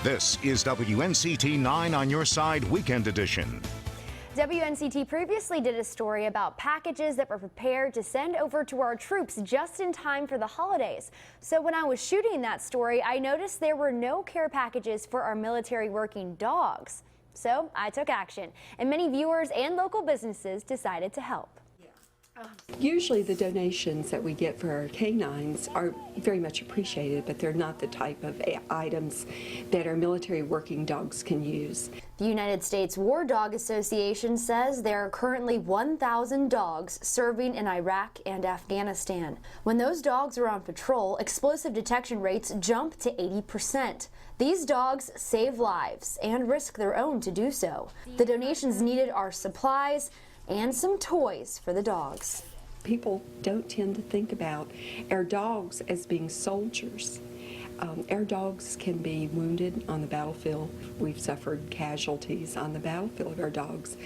This is WNCT 9 on your side Weekend Edition. WNCT previously did a story about packages that were prepared to send over to our troops just in time for the holidays. So when I was shooting that story, I noticed there were no care packages for our military working dogs. So I took action, and many viewers and local businesses decided to help. Usually the donations that we get for our canines are very much appreciated, but they're not the type of items that our military working dogs can use. The United States War Dog Association says there are currently 1,000 dogs serving in Iraq and Afghanistan. When those dogs are on patrol, explosive detection rates jump to 80%. These dogs save lives and risk their own to do so. The donations needed are supplies and some toys for the dogs. People don't tend to think about our dogs as being soldiers. Our dogs can be wounded on the battlefield. We've suffered casualties on the battlefield of our dogs.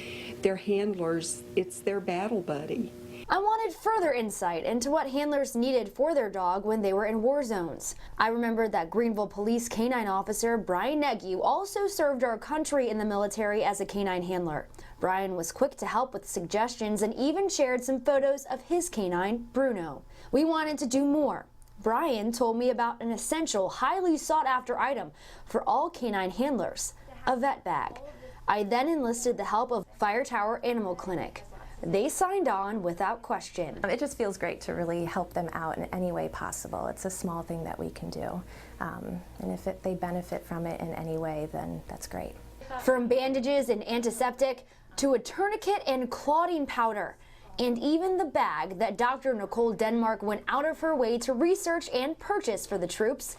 Their handlers, it's their battle buddy. I wanted further insight into what handlers needed for their dog when they were in war zones. I remembered that Greenville Police Canine Officer Brian Negu also served our country in the military as a canine handler. Brian was quick to help with suggestions and even shared some photos of his canine, Bruno. We wanted to do more. Brian told me about an essential, highly sought-after item for all canine handlers, a vet bag. I then enlisted the help of Fire Tower Animal Clinic. They signed on without question. It just feels great to really help them out in any way possible. It's a small thing that we can do. And if they benefit from it in any way, then that's great. From bandages and antiseptic to a tourniquet and clotting powder, and even the bag that Dr. Nicole Denmark went out of her way to research and purchase for the troops.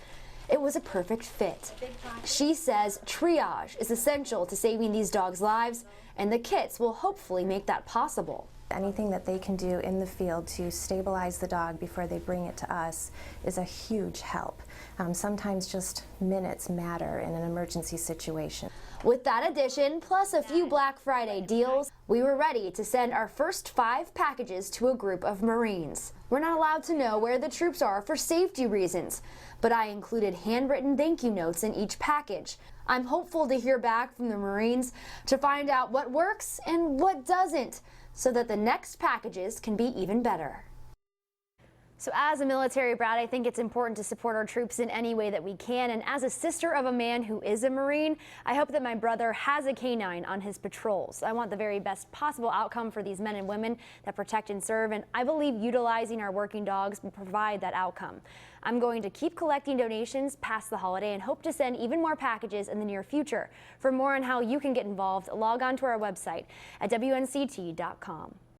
It was a perfect fit. She says triage is essential to saving these dogs' lives, and the kits will hopefully make that possible. Anything that they can do in the field to stabilize the dog before they bring it to us is a huge help. Sometimes just minutes matter in an emergency situation. With that addition, plus a few Black Friday deals, we were ready to send our first 5 packages to a group of Marines. We're not allowed to know where the troops are for safety reasons, but I included handwritten thank you notes in each package. I'm hopeful to hear back from the Marines to find out what works and what doesn't, so that the next packages can be even better. So as a military brat, I think it's important to support our troops in any way that we can. And as a sister of a man who is a Marine, I hope that my brother has a canine on his patrols. I want the very best possible outcome for these men and women that protect and serve, and I believe utilizing our working dogs will provide that outcome. I'm going to keep collecting donations past the holiday and hope to send even more packages in the near future. For more on how you can get involved, log on to our website at WNCT.com.